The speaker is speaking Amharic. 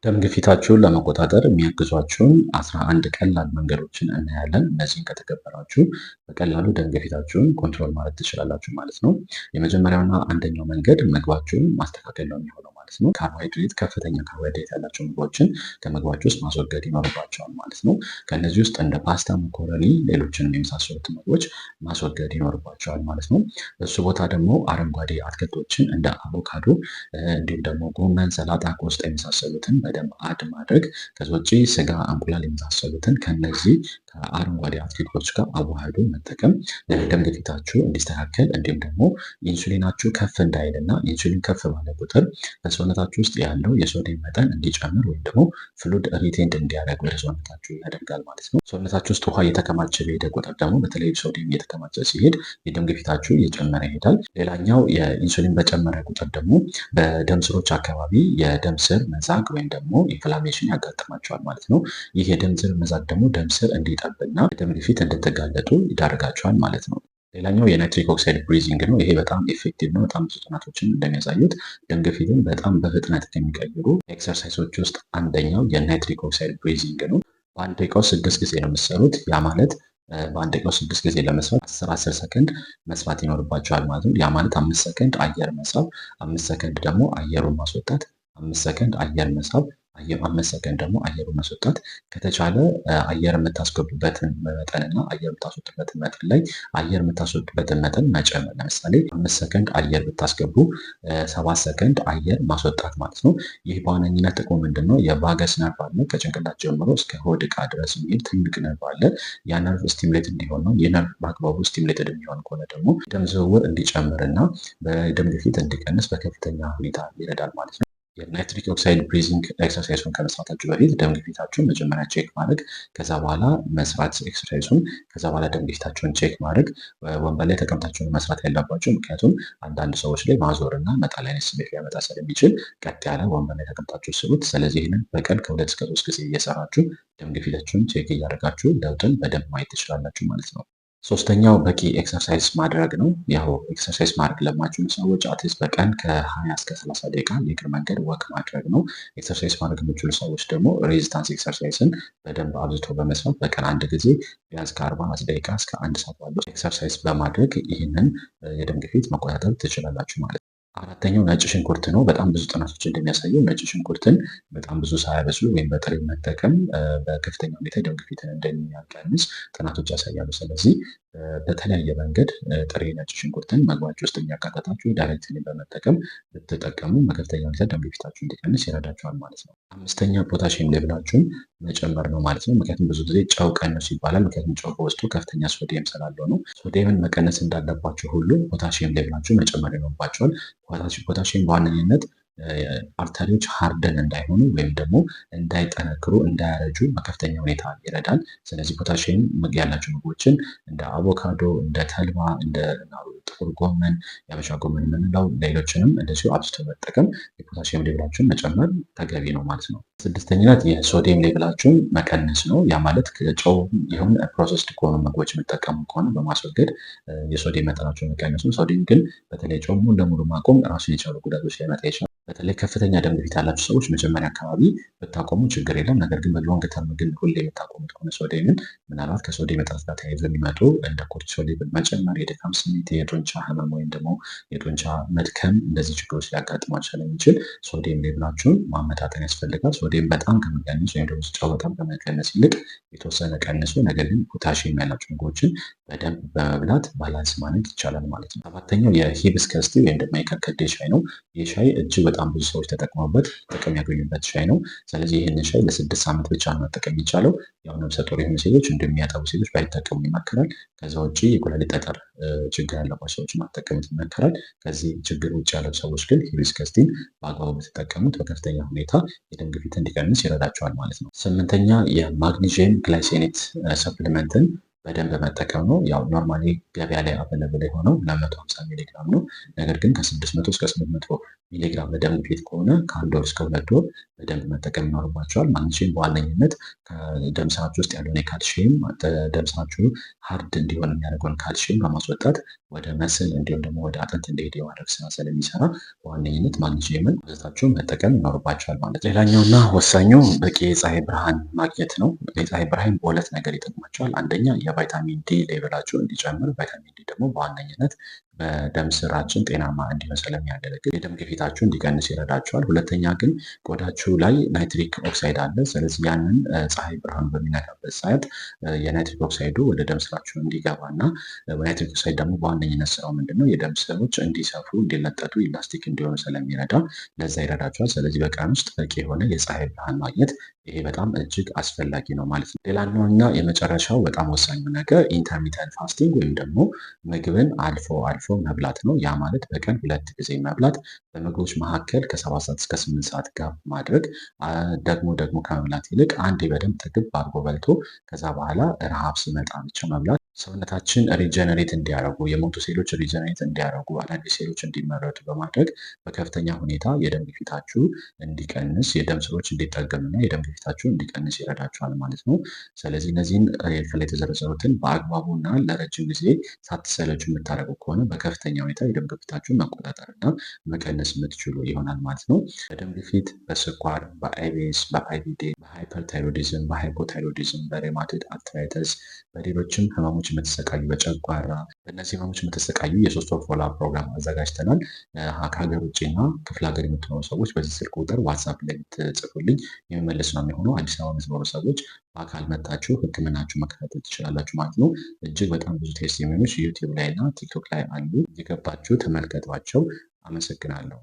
ደም ግፊታችሁን ለመቆጣጠር የሚያግዟችሁን 11 ቀላል መንገዶችን እናያለን። እነዚህን ከተገበራችሁ በቀላሉ ደም ግፊታችሁን ኮንትሮል ማድረግ ትችላላችሁ ማለት ነው። የመጀመሪያውና አንደኛው መንገድ ምግባችሁን ማስተካከል ነው የሚሆነው ማለት ነው። ካርቦሃይድሬት፣ ከፍተኛ ካርቦሃይድሬት ያላቸው ምግቦችን ከምግባችሁ ውስጥ ማስወገድ ይኖርባቸዋል ማለት ነው። ከእነዚህ ውስጥ እንደ ፓስታ፣ መኮረኒ፣ ሌሎችንም የመሳሰሉት ምግቦች ማስወገድ ይኖርባቸዋል ማለት ነው። በሱ ቦታ ደግሞ አረንጓዴ አትክልቶችን እንደ አቮካዶ እንዲሁም ደግሞ ጎመን፣ ሰላጣ፣ ቆስጣ የመሳሰሉትን በደንብ አድ ማድረግ። ከዛ ውጭ ስጋ፣ እንቁላል የመሳሰሉትን ከነዚህ ከአረንጓዴ አትክልቶች ጋር አዋህዶ መጠቀም ደም ግፊታችሁ እንዲስተካከል እንዲሁም ደግሞ ኢንሱሊናችሁ ከፍ እንዳይልና ኢንሱሊን ከፍ ባለ ቁጥር በሰውነታችሁ ውስጥ ያለው የሶዲየም መጠን እንዲጨምር ወይም ደግሞ ፍሉድ ሪቴንድ እንዲያደርግ ወደ ሰውነታችሁ ያደርጋል ማለት ነው። ሰውነታችሁ ውስጥ ውሃ እየተከማቸ በሄደ ቁጥር ደግሞ በተለይ ሶዲየም እየተከማቸ ሲሄድ የደም ግፊታችሁ እየጨመረ ይሄዳል። ሌላኛው የኢንሱሊን በጨመረ ቁጥር ደግሞ በደም ስሮች አካባቢ የደም ስር መዛግ ወይም ደግሞ ኢንፍላሜሽን ያጋጥማቸዋል ማለት ነው። ይህ የደም ስር መዛግ ደግሞ ደም ስር እንዲጠብና ደም ግፊት እንድትጋለጡ ይዳርጋቸዋል ማለት ነው። ሌላኛው የናይትሪክ ኦክሳይድ ብሪዚንግ ነው። ይሄ በጣም ኤፌክቲቭ ነው። በጣም ብዙ ጥናቶችን እንደሚያሳዩት ደም ግፊትን በጣም በፍጥነት ከሚቀይሩ ኤክሰርሳይሶች ውስጥ አንደኛው የናይትሪክ ኦክሳይድ ብሪዚንግ ነው። በአንድ ደቂቃ ውስጥ 6 ጊዜ ነው የምትሰሩት። ያ ማለት በአንድ ደቂቃ ውስጥ 6 ጊዜ ለመስራት 10 ሰከንድ መስራት ይኖርባቸዋል ማለት ነው። ያ ማለት 5 ሰከንድ አየር መሳብ፣ 5 ሰከንድ ደግሞ አየሩን ማስወጣት፣ 5 ሰከንድ አየር መሳብ፣ 5 ሰከንድ ደግሞ አየሩን ማስወጣት። ከተቻለ አየር የምታስገቡበትን መጠንና አየር የምታስወጡበትን መጠን ላይ አየር የምታስወጡበትን መጠን መጨመር። ለምሳሌ 5 ሰከንድ አየር ብታስገቡ 7 ሰከንድ አየር ማስወጣት ማለት ነው። ይህ በዋነኝነት ጥቅሙ ምንድን ነው? የቫገስ ነርቭ አለ ከጭንቅላት ጀምሮ እስከ ሆድ ዕቃ ድረስ የሚሄድ ትልቅ ነርቭ አለ። ያ ነርቭ ስቲሙሌት እንዲሆን ነው። ይህ ነርቭ በአግባቡ ስቲሙሌትድ የሚሆን ከሆነ ደግሞ ደም ዝውውር እንዲጨምርና በደም ግፊት እንዲቀንስ በከፍተኛ ሁኔታ ይረዳል ማለት ነው። የናይትሪክ ኦክሳይድ ብሪዚንግ ኤክሰርሳይሱን ከመስራታችሁ በፊት ደም ግፊታችሁን መጀመሪያ ቼክ ማድረግ፣ ከዛ በኋላ መስራት ኤክሰርሳይሱን፣ ከዛ በኋላ ደም ግፊታችሁን ቼክ ማድረግ። ወንበር ላይ ተቀምጣችሁ መስራት ያለባችሁ፣ ምክንያቱም አንዳንድ ሰዎች ላይ ማዞር እና መጣል አይነት ስሜት ሊያመጣ ስለሚችል ቀጥ ያለ ወንበር ላይ ተቀምጣችሁ ስሩት። ስለዚህ ይህንን በቀን ከ2 እስከ 3 ጊዜ እየሰራችሁ ደም ግፊታችሁን ቼክ እያደረጋችሁ ለውጥን በደንብ ማየት ትችላላችሁ ማለት ነው። ሶስተኛው በቂ ኤክሰርሳይዝ ማድረግ ነው። ያው ኤክሰርሳይዝ ማድረግ ለማችሉ ሰዎች አትሊስት በቀን ከ20 እስከ 30 ደቂቃ የእግር መንገድ ወክ ማድረግ ነው። ኤክሰርሳይዝ ማድረግ የሚችሉ ሰዎች ደግሞ ሬዚስታንስ ኤክሰርሳይዝን በደንብ አብዝቶ በመስራት በቀን አንድ ጊዜ ቢያንስ ከ40 ደቂቃ እስከ 1 ሰዓት ባለው ኤክሰርሳይዝ በማድረግ ይህንን የደም ግፊት መቆጣጠር ትችላላችሁ ማለት ነው። አራተኛው ነጭ ሽንኩርት ነው። በጣም ብዙ ጥናቶች እንደሚያሳየው ነጭ ሽንኩርትን በጣም ብዙ ሳያበስሉ ወይም በጥሬ መጠቀም በከፍተኛ ሁኔታ የደም ግፊትን እንደሚያቀንስ ጥናቶች ያሳያሉ። ስለዚህ በተለያየ መንገድ ጥሬ ነጭ ሽንኩርትን ምግባችሁ ውስጥ እያካተታችሁ ዳይሬክትሊ በመጠቀም ብትጠቀሙ በከፍተኛ ሁኔታ ደም ግፊታችሁ እንዲቀንስ ይረዳችኋል ማለት ነው። አምስተኛ ፖታሽየም ሌቭላችሁን መጨመር ነው ማለት ነው። ምክንያቱም ብዙ ጊዜ ጨው ቀንሱ ይባላል። ምክንያቱም ጨው በውስጡ ከፍተኛ ሶዲየም ስላለው ነው። ሶዲየምን መቀነስ እንዳለባቸው ሁሉ ፖታሽየም ሌቭላችሁን መጨመር ይኖርባቸዋል። ፖታሽየም በዋነኝነት አርተሪዎች ሃርደን እንዳይሆኑ ወይም ደግሞ እንዳይጠነክሩ እንዳያረጁ በከፍተኛ ሁኔታ ይረዳል። ስለዚህ ፖታሽየም ያላቸው ምግቦችን እንደ አቮካዶ፣ እንደ ተልባ፣ እንደ ጥቁር ጎመን፣ የሀበሻ ጎመን የምንለው ሌሎችንም እንደዚሁ አብዝቶ መጠቀም የፖታሽየም ሌቭላችሁን መጨመር ተገቢ ነው ማለት ነው። ስድስተኛነት የሶዲየም ሌቭላችሁን መቀነስ ነው። ያ ማለት ጨው ይሁን ፕሮሰስድ ከሆኑ ምግቦች የምጠቀሙ ከሆነ በማስወገድ የሶዲየም መጠናቸውን መቀነስ ነው። ሶዲየም ግን በተለይ ጨው ሙሉ ለሙሉ ማቆም ራሱን የቻሉ ጉዳቶች ሊያመጣ ይችላል። በተለይ ከፍተኛ ደም ግፊት ያላቸው ሰዎች መጀመሪያ አካባቢ ብታቆሙ ችግር የለም። ነገር ግን በሎንግ ተርም ግን ሁሌ የምታቆሙት ከሆነ ሶዲየምን ምናልባት ከሶዲየም እጥረት ጋር ተያይዞ የሚመጡ እንደ ኮርቲሶል ሌቭል መጨመር፣ የድካም ስሜት፣ የጡንቻ ህመም ወይም ደግሞ የጡንቻ መድከም እንደዚህ ችግሮች ሊያጋጥሟችሁ ስለሚችል ሶዲየም ሌቭላችሁን ማመጣጠን ያስፈልጋል። ሶዲየም በጣም ከመቀነስ ወይም ደግሞ ጨው በጣም ከመቀነስ ይልቅ የተወሰነ ቀንሶ ነገር ግን ፖታሽየም ያላቸው ምግቦችን በደንብ በመብላት ባላንስ ማድረግ ይቻላል ማለት ነው። ሰባተኛው የሂቢስከስ ቲ ወይም ደግሞ የከርከዴ ሻይ ነው። ይህ ሻይ እጅግ በጣም ብዙ ሰዎች ተጠቅመውበት ጥቅም ያገኙበት ሻይ ነው። ስለዚህ ይህንን ሻይ ለ6 ሳምንት ብቻ ነው መጠቀም የሚቻለው። ያው ነፍሰ ጡር የሆኑ ሴቶች እንዲሁም የሚያጠቡ ሴቶች ባይጠቀሙ ይመከራል። ከዛ ውጭ የኩላሊት ጠጠር ችግር ያለባቸው ሰዎች ማጠቀሙት ይመከራል። ከዚህ ችግር ውጭ ያለው ሰዎች ግን ሂቢስከስ ቲን በአግባቡ ብትጠቀሙት በከፍተኛ ሁኔታ የደም ግፊት እንዲቀንስ ይረዳቸዋል ማለት ነው። ስምንተኛ የማግኒዥየም ግላይሴኔት ሰፕሊመንትን በደንብ መጠቀም ነው። ያው ኖርማሊ ገበያ ላይ አቬለብል የሆነው 250 ሚሊግራም ነው። ነገር ግን ከ600 እስከ 800 ሚሊግራም ለደም ግፊት ከሆነ ከ1 ወር እስከ 2 ወር በደንብ መጠቀም ይኖርባቸዋል። ማግኒዥየም በዋነኝነት ከደም ስራችሁ ውስጥ ያለውን የካልሽየም ደም ስራችሁ ሃርድ እንዲሆን የሚያደርገውን ካልሽየም በማስወጣት ወደ መስል እንዲሁም ደግሞ ወደ አጥንት እንዲሄድ የማድረግ ስራ ስለሚሰራ በዋነኝነት ማግኒዚየምን አብዝታችሁ መጠቀም ይኖርባችኋል ማለት ነው። ሌላኛውና ወሳኙ በቂ የፀሐይ ብርሃን ማግኘት ነው። የፀሐይ ብርሃን በሁለት ነገር ይጠቅማቸዋል። አንደኛ የቫይታሚን ዲ ሌቭላችሁ እንዲጨምር፣ ቫይታሚን ዲ ደግሞ በዋነኝነት በደም ስራችን ጤናማ እንዲሆን ስለሚያገለግል የደም ግፊታችሁ እንዲቀንስ ይረዳችኋል። ሁለተኛ ግን ቆዳችሁ ላይ ናይትሪክ ኦክሳይድ አለ። ስለዚህ ያንን ፀሐይ ብርሃን በሚነካበት ሰዓት የናይትሪክ ኦክሳይዱ ወደ ደም ስራችሁ እንዲገባ እና ናይትሪክ ኦክሳይድ ደግሞ በዋነኝነት ስራው ምንድነው? የደም ስሮች እንዲሰፉ፣ እንዲለጠጡ፣ ኢላስቲክ እንዲሆኑ ስለሚረዳ ለዛ ይረዳችኋል። ስለዚህ በቀን ውስጥ በቂ የሆነ የፀሐይ ብርሃን ማግኘት ይሄ በጣም እጅግ አስፈላጊ ነው ማለት ነው። ሌላኛው እና የመጨረሻው በጣም ወሳኙ ነገር ኢንተርሚተንት ፋስቲንግ ወይም ደግሞ ምግብን አልፎ አልፎ መብላት ነው። ያ ማለት በቀን 2 ጊዜ መብላት፣ በምግቦች መካከል ከ7 ሰዓት እስከ 8 ሰዓት ጋፕ ማድረግ፣ ደግሞ ከመብላት ይልቅ አንዴ በደንብ ጥግብ አድርጎ በልቶ ከዛ በኋላ ረሃብ ሲመጣ ብቻ መብላት ሰውነታችን ሪጀነሬት እንዲያደርጉ የሞቱ ሴሎች ሪጀነሬት እንዲያደርጉ አዳዲስ ሴሎች እንዲመረቱ በማድረግ በከፍተኛ ሁኔታ የደም ግፊታችሁ እንዲቀንስ የደም ስሮች እንዲጠገኑና የደም ግፊታችሁ እንዲቀንስ ይረዳችኋል ማለት ነው። ስለዚህ እነዚህን ከላይ የተዘረዘሩትን በአግባቡና ለረጅም ጊዜ ሳትሰለቹ የምታደርጉ ከሆነ በከፍተኛ ሁኔታ የደም ግፊታችሁን መቆጣጠርና መቀነስ የምትችሉ ይሆናል ማለት ነው። በደም ግፊት፣ በስኳር፣ በአይቢኤስ፣ በአይቪዲ፣ በሃይፐርታይሮዲዝም፣ በሃይፖታይሮዲዝም፣ በሬማቶይድ አርትራይተስ፣ በሌሎችም ህመሞች የምትሰቃዩ በጨጓራ በእነዚህ ህመሞች የምትሰቃዩ የ3 ወር ፎሎአፕ ፕሮግራም አዘጋጅተናል። ከሀገር ውጭና ክፍለ ሀገር የምትኖሩ ሰዎች በዚህ ስልክ ቁጥር ዋትሳፕ ላይ ብትጽፉልኝ የሚመለስ ነው የሚሆነው። አዲስ አበባ የምትኖሩ ሰዎች በአካል መጣችሁ ህክምናችሁ መከታተል ትችላላችሁ ማለት ነው። እጅግ በጣም ብዙ ቴስቲሞኒዎች ዩቲዩብ ላይ እና ቲክቶክ ላይ አሉ። የገባችሁ ተመልከቷቸው። አመሰግናለሁ።